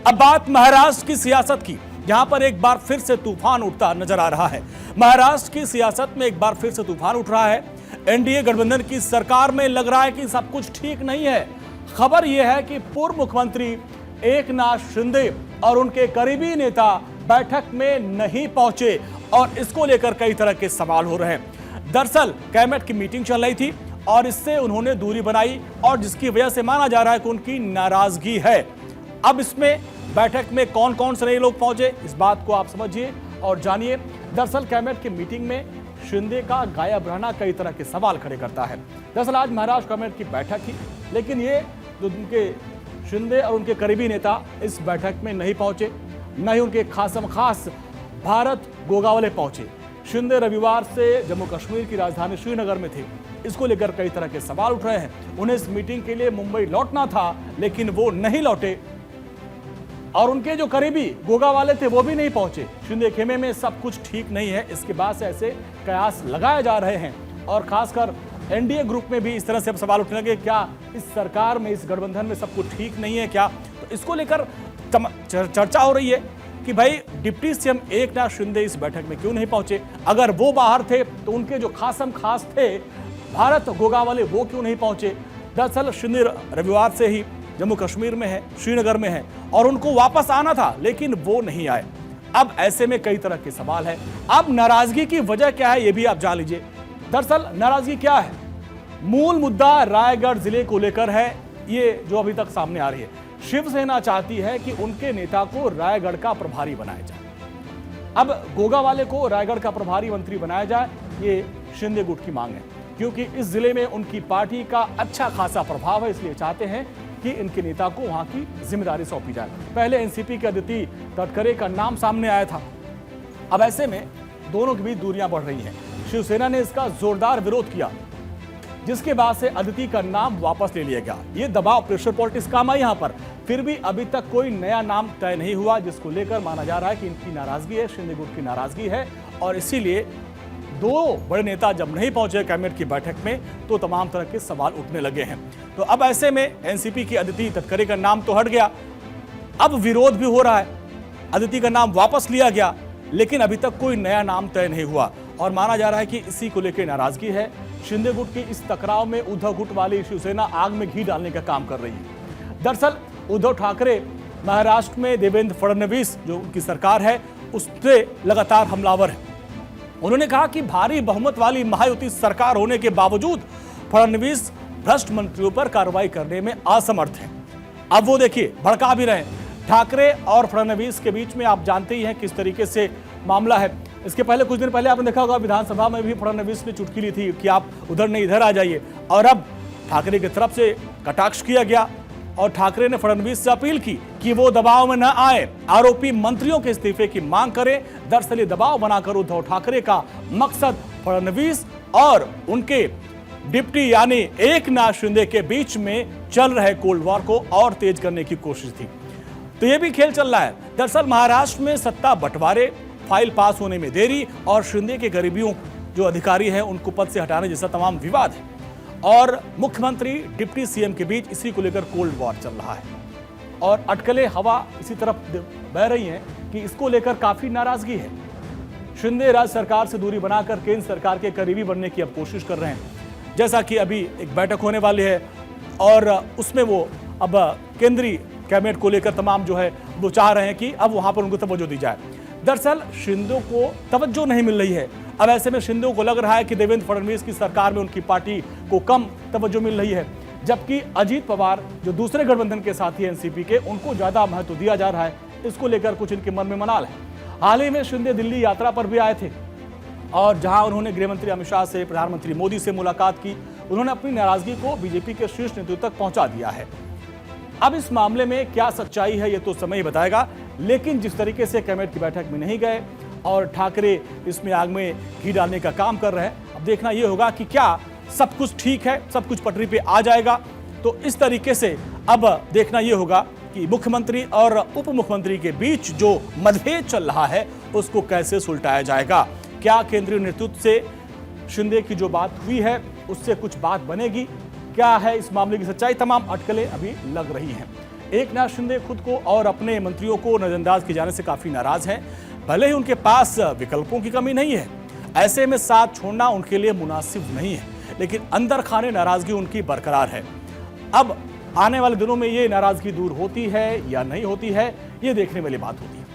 अब बात महाराष्ट्र की सियासत की, जहां पर एक बार फिर से तूफान उठता नजर आ रहा है। महाराष्ट्र की सियासत में एक बार फिर से तूफान उठ रहा है। एनडीए गठबंधन की सरकार में लग रहा है कि सब कुछ ठीक नहीं है। खबर यह है कि पूर्व मुख्यमंत्री एकनाथ शिंदे और उनके करीबी नेता बैठक में नहीं पहुंचे और इसको लेकर कई तरह के सवाल हो रहे हैं। दरअसल कैबिनेट की मीटिंग चल रही थी और इससे उन्होंने दूरी बनाई और जिसकी वजह से माना जा रहा है कि उनकी नाराजगी है। अब इसमें बैठक में कौन कौन से नए लोग पहुंचे, इस बात को आप समझिए और जानिए। दरअसल कैबिनेट की मीटिंग में शिंदे का गायब रहना कई तरह के सवाल खड़े करता है। दरअसल आज महाराष्ट्र कैबिनेट की बैठक थी, लेकिन ये जो उनके शिंदे और उनके करीबी नेता इस बैठक में नहीं पहुंचे, न ही उनके खास भारत गोगावले पहुंचे। शिंदे रविवार से जम्मू कश्मीर की राजधानी श्रीनगर में थे। इसको लेकर कई तरह के सवाल उठ रहे हैं। उन्हें इस मीटिंग के लिए मुंबई लौटना था, लेकिन वो नहीं लौटे और उनके जो करीबी गोगा वाले थे वो भी नहीं पहुंचे। शिंदे खेमे में सब कुछ ठीक नहीं है, इसके बाद से ऐसे कयास लगाए जा रहे हैं और खासकर एनडीए ग्रुप में भी इस तरह से अब सवाल उठने लगे, क्या इस सरकार में, इस गठबंधन में सब कुछ ठीक नहीं है क्या? तो इसको लेकर चर्चा हो रही है कि भाई डिप्टी सीएम एकनाथ शिंदे इस बैठक में क्यों नहीं पहुंचे। अगर वो बाहर थे तो उनके जो खास थे भारत गोगा वाले वो क्यों नहीं पहुंचे। दरअसल शिंदे रविवार से ही जम्मू कश्मीर में है, श्रीनगर में है और उनको वापस आना था, लेकिन वो नहीं आए। अब ऐसे में कई तरह के सवाल है। अब नाराजगी की वजह क्या है ये भी आप जान लीजिए। दरअसल नाराजगी क्या है, मूल मुद्दा रायगढ़ जिले को लेकर है, ये जो अभी तक सामने आ रही है। शिवसेना चाहती है कि उनके नेता को रायगढ़ का प्रभारी बनाया जाए। अब गोगा वाले को रायगढ़ का प्रभारी मंत्री बनाया जाए, ये शिंदे गुट की मांग है, क्योंकि इस जिले में उनकी पार्टी का अच्छा खासा प्रभाव है, इसलिए चाहते हैं कि इनके नेता को वहां की जिम्मेदारी सौंपी जाए। पहले एनसीपी के अदिति तटकरे का नाम सामने आया था। अब ऐसे में दोनों के बीच दूरियां बढ़ रही हैं। शिवसेना ने इसका जोरदार विरोध किया, जिसके बाद से अदिति का नाम वापस ले लिया गया। ये दबाव, प्रेशर पॉलिटिक्स काम आई यहां पर। फिर भी अभी तक कोई नया नाम तय नहीं हुआ, जिसको लेकर माना जा रहा है कि इनकी नाराजगी है, शिंदे गुट की नाराजगी है और इसीलिए दो बड़े नेता जब नहीं पहुंचे कैबिनेट की बैठक में तो तमाम तरह के सवाल उठने लगे हैं। तो अब ऐसे में एनसीपी की अदिति तटकरे का नाम तो हट गया, अब विरोध भी हो रहा है। अदिति का नाम वापस लिया गया, लेकिन अभी तक कोई नया नाम तय नहीं हुआ और माना जा रहा है कि इसी को लेकर नाराजगी है। शिंदे गुट की इस टकराव में उद्धव गुट वाली शिवसेना आग में घी डालने का काम कर रही है। दरअसल उद्धव ठाकरे महाराष्ट्र में देवेंद्र फडणवीस जो उनकी सरकार है उस पर लगातार हमलावर है। उन्होंने कहा कि भारी बहुमत वाली महायुति सरकार होने के बावजूद फडणवीस भ्रष्ट मंत्रियों पर कार्रवाई करने में असमर्थ हैं। अब वो देखिए भड़का भी रहे हैं। ठाकरे और फडणवीस के बीच में आप जानते ही हैं किस तरीके से मामला है। इसके पहले कुछ दिन पहले आपने देखा होगा विधानसभा में भी फडणवीस ने चुटकी ली थी कि आप उधर नहीं इधर आ जाइए, और अब ठाकरे की तरफ से कटाक्ष किया गया और ठाकरे ने फडणवीस से अपील की कि वो दबाव में न आए, आरोपी मंत्रियों के इस्तीफे की मांग करें। दरअसल दबाव बनाकर उद्धव ठाकरे का मकसद फडणवीस और उनके डिप्टी यानी एकनाथ शिंदे के बीच में चल रहे कोल्ड वॉर को और तेज करने की कोशिश थी। तो ये भी खेल चल रहा है। दरअसल महाराष्ट्र में सत्ता बंटवारे, फाइल पास होने में देरी और शिंदे के करीबियों जो अधिकारी हैं उनको पद से हटाने जैसा तमाम विवाद है और मुख्यमंत्री डिप्टी सीएम के बीच इसी को लेकर कोल्ड वॉर चल रहा है और अटकलें हवा इसी तरफ बह रही हैं कि इसको लेकर काफी नाराजगी है। शिंदे राज्य सरकार से दूरी बनाकर केंद्र सरकार के करीबी बनने की अब कोशिश कर रहे हैं। जैसा कि अभी एक बैठक होने वाली है और उसमें वो अब केंद्रीय कैबिनेट को लेकर तमाम जो है वो चाह रहे हैं कि अब वहां पर उनको तवज्जो दी जाए। दरअसल शिंदे को तवज्जो नहीं मिल रही है। अब ऐसे में शिंदे को लग रहा है कि देवेंद्र फडणवीस की सरकार में उनकी पार्टी को कम तवज्जो मिल रही है, जबकि अजीत पवार जो दूसरे गठबंधन के साथी एनसीपी के उनको ज्यादा महत्व दिया जा रहा है। इसको लेकर कुछ इनके मन में मनाल है। हाल ही में शिंदे दिल्ली यात्रा पर भी आए थे और जहां उन्होंने गृहमंत्री अमित शाह से, प्रधानमंत्री मोदी से मुलाकात की। उन्होंने अपनी नाराजगी को बीजेपी के शीर्ष नेतृत्व तक पहुंचा दिया है। अब इस मामले में क्या सच्चाई है ये तो समय ही बताएगा, लेकिन जिस तरीके से कैबिनेट की बैठक में नहीं गए और ठाकरे इसमें आग में घी डालने का काम कर रहे हैं, अब देखना यह होगा कि क्या सब कुछ ठीक है, सब कुछ पटरी पे आ जाएगा। तो इस तरीके से अब देखना यह होगा कि मुख्यमंत्री और उप मुख्यमंत्री के बीच जो मतभेद चल रहा है उसको कैसे सुलटाया जाएगा। क्या केंद्रीय नेतृत्व से शिंदे की जो बात हुई है उससे कुछ बात बनेगी? क्या है इस मामले की सच्चाई? तमाम अटकलें अभी लग रही हैं। एकनाथ शिंदे खुद को और अपने मंत्रियों को नजरअंदाज किए जाने से काफी नाराज हैं। भले ही उनके पास विकल्पों की कमी नहीं है, ऐसे में साथ छोड़ना उनके लिए मुनासिब नहीं है, लेकिन अंदर खाने नाराजगी उनकी बरकरार है। अब आने वाले दिनों में ये नाराजगी दूर होती है या नहीं होती है, ये देखने वाली बात होती है।